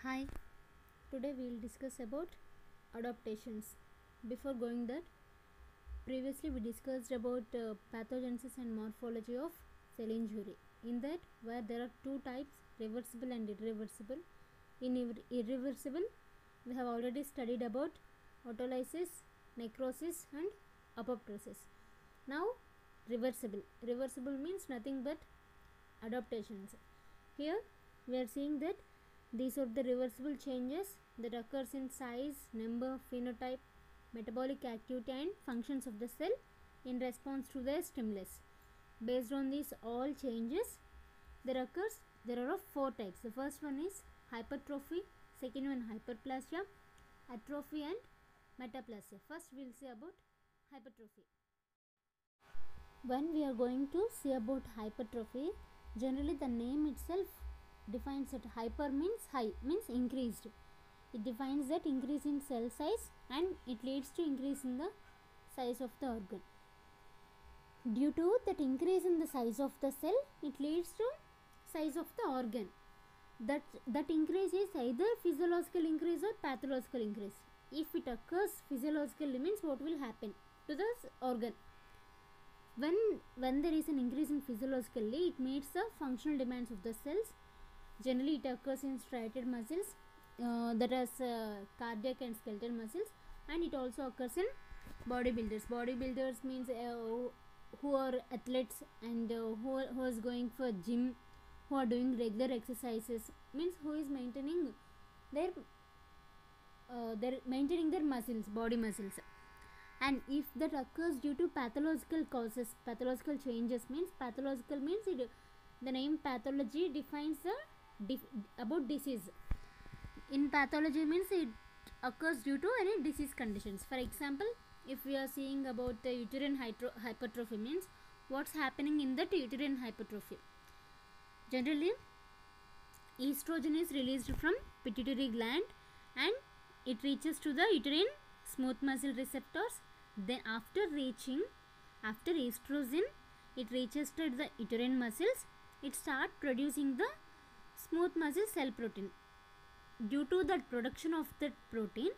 Hi, today we will discuss about adaptations. Before going that, previously we discussed about pathogenesis and morphology of cell injury. In that, where there are two types, reversible and irreversible. In irreversible, we have already studied about autolysis, necrosis and apoptosis. Now, reversible. Reversible means nothing but adaptations. Here, we are seeing that these are the reversible changes that occurs in size, number, phenotype, metabolic activity and functions of the cell in response to the stimulus. Based on these all changes, there are of four types. The first one is hypertrophy, second one hyperplasia, atrophy and metaplasia. First we will see about hypertrophy. When we are going to see about hypertrophy, generally the name itself defines that hyper means high, means increased. It defines that increase in cell size and it leads to increase in the size of the organ. Due to that increase in the size of the cell, it leads to size of the organ. That increase is either physiological increase or pathological increase. If it occurs physiologically, means what will happen to this organ? When there is an increase in physiologically, it meets the functional demands of the cells. Generally, it occurs in striated muscles, that is cardiac and skeletal muscles, and it also occurs in bodybuilders. Bodybuilders means who are athletes and who is going for gym, who are doing regular exercises, means who is maintaining their muscles, body muscles. And if that occurs due to pathological causes, pathological changes, means pathological means the name pathology defines about disease. In pathology means it occurs due to any disease conditions. For example, if we are seeing about the uterine hypertrophy, means what's happening in that uterine hypertrophy. Generally, estrogen is released from pituitary gland and it reaches to the uterine smooth muscle receptors. Then after estrogen, it reaches to the uterine muscles. It starts producing the smooth muscle cell protein. Due to the production of that protein,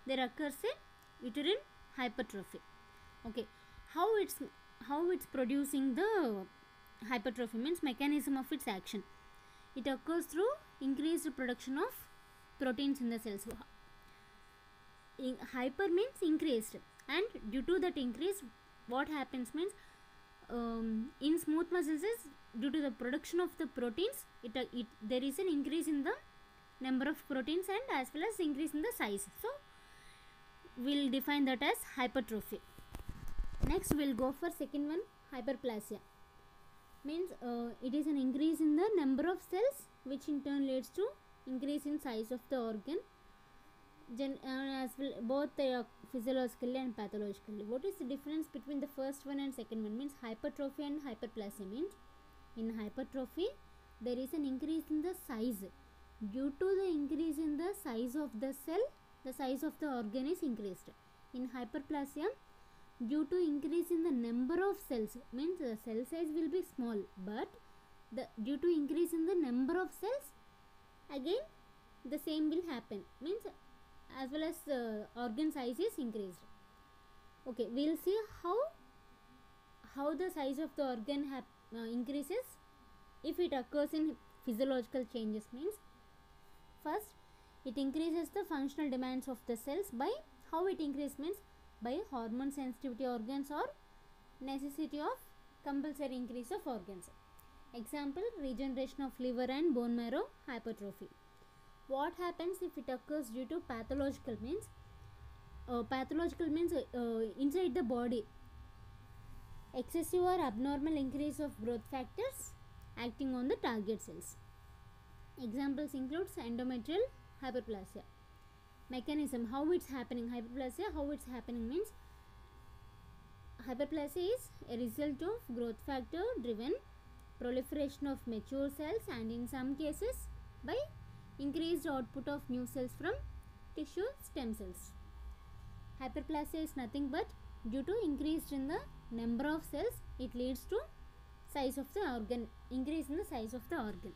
there occurs a uterine hypertrophy. Okay, how it's producing the hypertrophy, means mechanism of its action. It occurs through increased production of proteins in the cells. Hyper means increased, and due to that increase, what happens means in smooth muscles is due to the production of the proteins, there is an increase in the number of proteins and as well as increase in the size. So we'll define that as hypertrophy. Next we'll go for second one, hyperplasia. Means it is an increase in the number of cells, which in turn leads to increase in size of the organ, as well both physiologically and pathologically. What is the difference between the first one and second one? Means hypertrophy and hyperplasia means in hypertrophy there is an increase in the size. Due to the increase in the size of the cell, the size of the organ is increased. In hyperplasia, due to increase in the number of cells, means the cell size will be small, but due to increase in the number of cells, again the same will happen, means as well as organ size is increased. Okay, we will see how the size of the organ increases if it occurs in physiological changes. Means first it increases the functional demands of the cells by how it increases, means by hormone sensitivity organs or necessity of compulsory increase of organs. Example, regeneration of liver and bone marrow hypertrophy. What happens if it occurs due to pathological means inside the body, excessive or abnormal increase of growth factors acting on the target cells. Examples includes endometrial hyperplasia. Mechanism, how it's happening. Hyperplasia, how it's happening means hyperplasia is a result of growth factor driven proliferation of mature cells and in some cases by increased output of new cells from tissue stem cells. Hyperplasia is nothing but due to increase in the number of cells, it leads to size of the organ, increase in the size of the organ.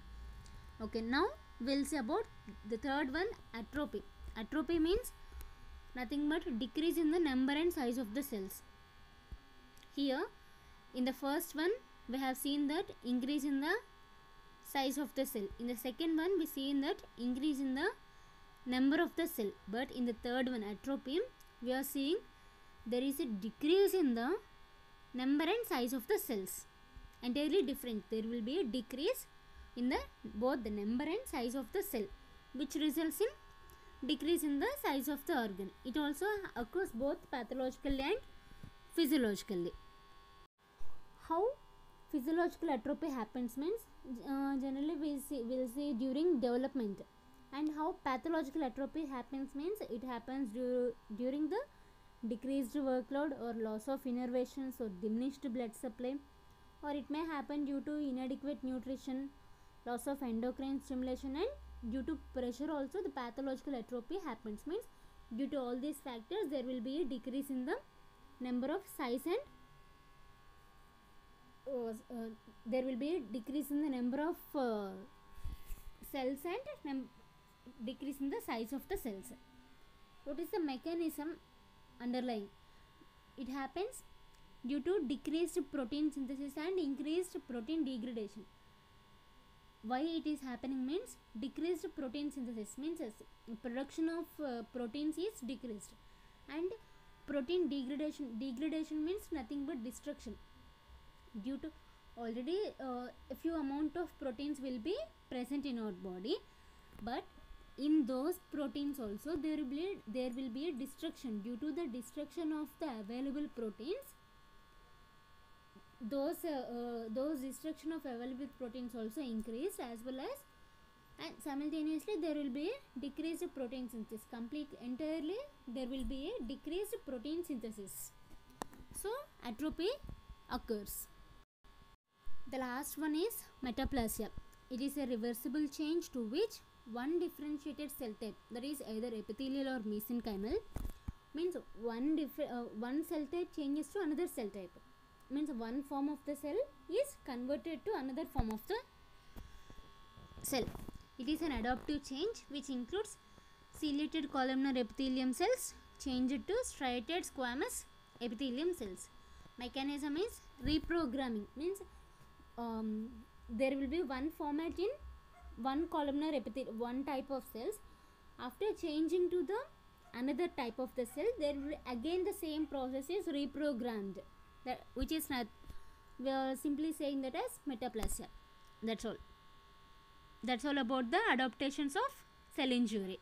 Okay, now we'll see about the third one, atrophy. Atrophy means nothing but decrease in the number and size of the cells. Here in the first one we have seen that increase in the size of the cell. In the second one we see that increase in the number of the cell, but in the third one, atrophy, we are seeing there is a decrease in the number and size of the cells. Entirely different. There will be a decrease in the both the number and size of the cell, which results in decrease in the size of the organ. It also occurs both pathologically and physiologically. How physiological atrophy happens means generally we'll see during development, and how pathological atrophy happens means it happens during the decreased workload or loss of innervations or diminished blood supply, or it may happen due to inadequate nutrition, loss of endocrine stimulation, and due to pressure also the pathological atrophy happens. Means due to all these factors there will be a decrease in the number of size and there will be a decrease in the number of cells and decrease in the size of the cells. What is the mechanism underlying? It happens due to decreased protein synthesis and increased protein degradation. Why it is happening means decreased protein synthesis means production of proteins is decreased, and protein degradation means nothing but destruction. Due to already a few amount of proteins will be present in our body, but in those proteins also there will be a destruction. Due to the destruction of the available proteins, those destruction of available proteins also increase, as well as and simultaneously there will be a decreased protein synthesis. Entirely there will be a decreased protein synthesis, so atrophy occurs. The last one is metaplasia. It is a reversible change to which one differentiated cell type, that is either epithelial or mesenchymal, means one cell type changes to another cell type. Means one form of the cell is converted to another form of the cell. It is an adaptive change which includes ciliated columnar epithelium cells changed to striated squamous epithelium cells. Mechanism is reprogramming. Means there will be one format in one columnar epithelium, one type of cells. After changing to the another type of the cell, there will again the same process is reprogrammed, that which is not, we are simply saying that as metaplasia. That's all about the adaptations of cell injury.